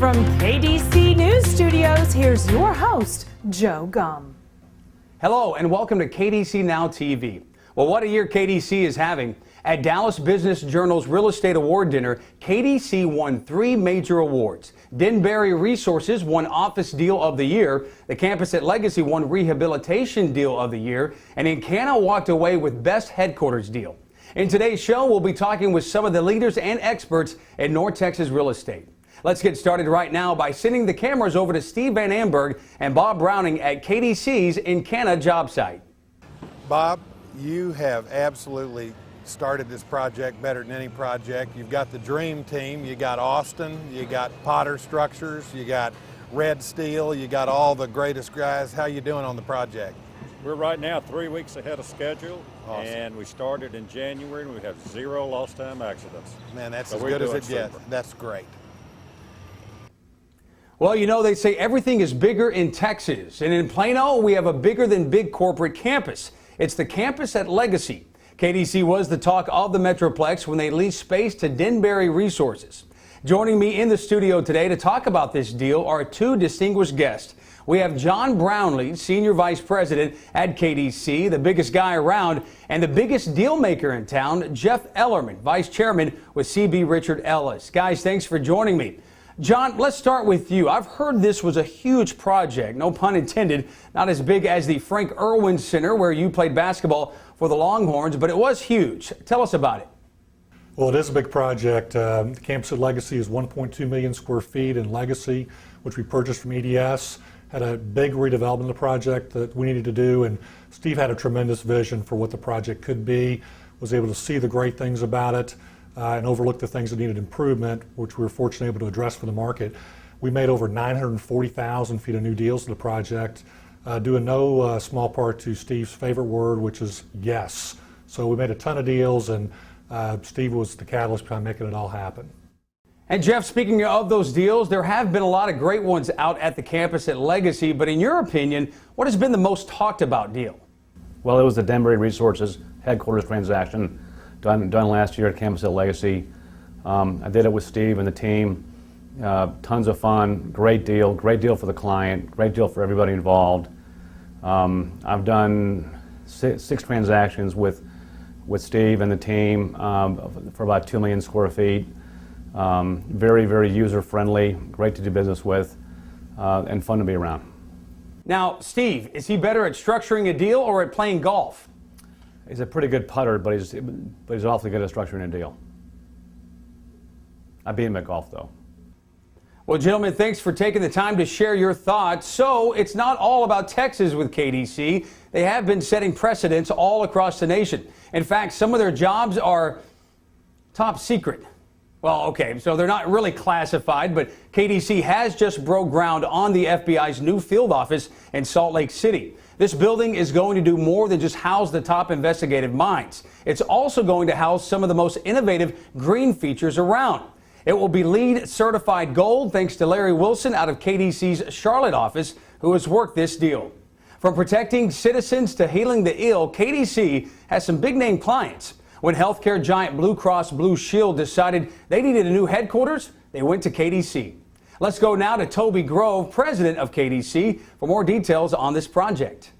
From KDC News Studios, here's your host, Joe Gum. Hello and welcome to KDC Now TV. Well, what a year KDC is having. At Dallas Business Journal's Real Estate Award Dinner, KDC won 3 major awards. Denbury Resources won Office Deal of the Year, the campus at Legacy won Rehabilitation Deal of the Year, and Encana walked away with Best Headquarters Deal. In today's show, we'll be talking with some of the leaders and experts in North Texas real estate. Let's get started right now by sending the cameras over to Steve Van Amberg and Bob Browning at KDC's Encana job site. Bob, you have absolutely started this project better than any project. You've got the dream team. You got Austin, you got Potter Structures, you got Red Steel, you got all the greatest guys. How you doing on the project? We're right now 3 weeks ahead of schedule. Awesome. And we started in January and we have 0 lost time accidents. Man, that's so as good as it gets. That's great. Well, you know, they say everything is bigger in Texas, and in Plano, we have a bigger than big corporate campus. It's the campus at Legacy. KDC was the talk of the Metroplex when they leased space to Denbury Resources. Joining me in the studio today to talk about this deal are 2 distinguished guests. We have John Brownlee, Senior Vice President at KDC, the biggest guy around, and the biggest deal maker in town, Jeff Ellerman, Vice Chairman with CB Richard Ellis. Guys, thanks for joining me. John, let's start with you. I've heard this was a huge project, no pun intended, not as big as the Frank Irwin Center where you played basketball for the Longhorns, but it was huge. Tell us about it. Well, it is a big project. The campus at Legacy is 1.2 million square feet in Legacy, which we purchased from EDS. Had a big redevelopment of the project that we needed to do, and Steve had a tremendous vision for what the project could be, was able to see the great things about it, and overlook the things that needed improvement, which we were fortunately able to address for the market. We made over 940,000 feet of new deals to the project, due in no small part to Steve's favorite word, which is yes. So we made a ton of deals, and Steve was the catalyst behind making it all happen. And Jeff, speaking of those deals, there have been a lot of great ones out at the campus at Legacy, but in your opinion, what has been the most talked about deal? Well, it was the Denbury Resources headquarters transaction done last year at campus at Legacy. I did it with Steve and the team. Tons of fun, great deal for the client, great deal for everybody involved. I've done 6 transactions with Steve and the team for about 2 million square feet. Very, very user-friendly, great to do business with, and fun to be around. Now, Steve, is he better at structuring a deal or at playing golf? He's a pretty good putter, but he's awfully good at structuring a deal. I beat him at golf, though. Well, gentlemen, thanks for taking the time to share your thoughts. So it's not all about Texas with KDC. They have been setting precedents all across the nation. In fact, some of their jobs are top secret. Well, okay, so they're not really classified, but KDC has just broke ground on the FBI's new field office in Salt Lake City. This building is going to do more than just house the top investigative minds. It's also going to house some of the most innovative green features around. It will be LEED certified gold thanks to Larry Wilson out of KDC's Charlotte office, who has worked this deal. From protecting citizens to healing the ill, KDC has some big name clients. When healthcare giant Blue Cross Blue Shield decided they needed a new headquarters, they went to KDC. Let's go now to Toby Grove, president of KDC, for more details on this project.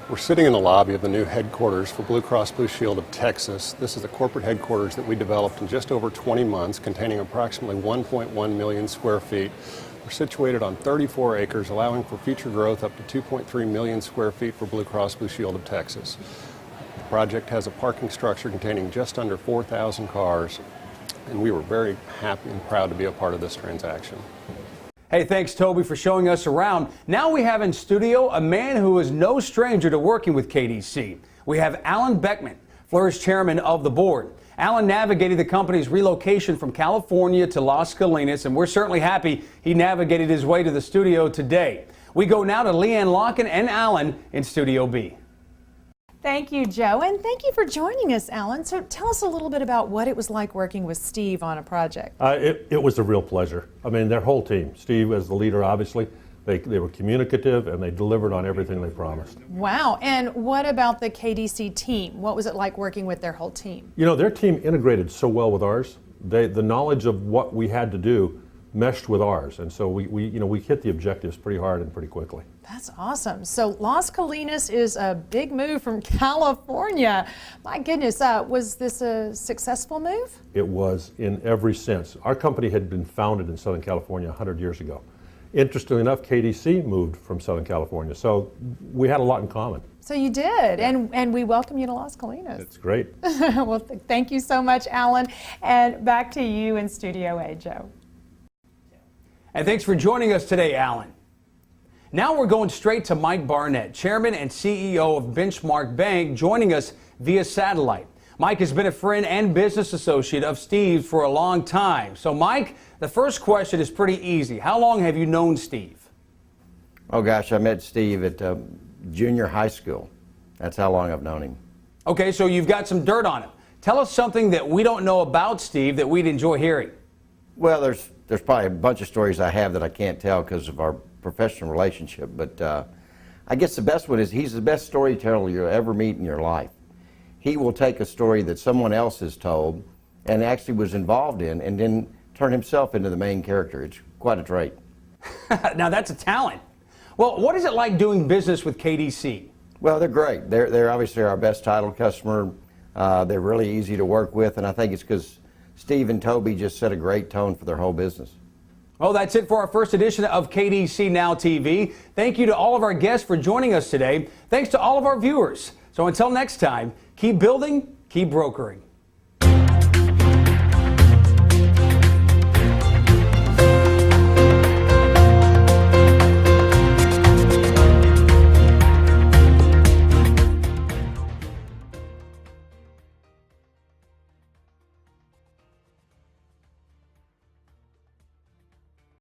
We're sitting in the lobby of the new headquarters for Blue Cross Blue Shield of Texas. This is the corporate headquarters that we developed in just over 20 months, containing approximately 1.1 million square feet. We're situated on 34 acres, allowing for future growth up to 2.3 million square feet for Blue Cross Blue Shield of Texas. The project has a parking structure containing just under 4,000 cars, and we were very happy and proud to be a part of this transaction. Hey, thanks, Toby, for showing us around. Now we have in studio a man who is no stranger to working with KDC. We have Alan Beckman, Flourish chairman of the board. Alan navigated the company's relocation from California to Las Colinas, and we're certainly happy he navigated his way to the studio today. We go now to Leanne Locken and Alan in Studio B. Thank you, Joe, and thank you for joining us, Alan. So tell us a little bit about what it was like working with Steve on a project. It was a real pleasure. I mean, their whole team, Steve as the leader, obviously, they were communicative and they delivered on everything they promised. Wow, and what about the KDC team? What was it like working with their whole team? You know, their team integrated so well with ours. The knowledge of what we had to do meshed with ours. And so we hit the objectives pretty hard and pretty quickly. That's awesome. So Las Colinas is a big move from California. My goodness, was this a successful move? It was in every sense. Our company had been founded in Southern California 100 years ago. Interestingly enough, KDC moved from Southern California, so we had a lot in common. So you did, and we welcome you to Las Colinas. It's great. Well, thank you so much, Alan. And back to you in Studio A, Joe. And thanks for joining us today, Alan. Now we're going straight to Mike Barnett, Chairman and CEO of Benchmark Bank, joining us via satellite. Mike has been a friend and business associate of Steve for a long time. So, Mike, the first question is pretty easy. How long have you known Steve? Oh, gosh, I met Steve at junior high school. That's how long I've known him. Okay, so you've got some dirt on him. Tell us something that we don't know about Steve that we'd enjoy hearing. Well, there's probably a bunch of stories I have that I can't tell because of our professional relationship, but I guess the best one is he's the best storyteller you'll ever meet in your life. He will take a story that someone else has told and actually was involved in and then turn himself into the main character. It's quite a trait. Now that's a talent. Well, what is it like doing business with KDC? Well, they're great. They're obviously our best title customer. They're really easy to work with, and I think it's because Steve and Toby just set a great tone for their whole business. Well, that's it for our first edition of KDC Now TV. Thank you to all of our guests for joining us today. Thanks to all of our viewers. So until next time, keep building, keep brokering.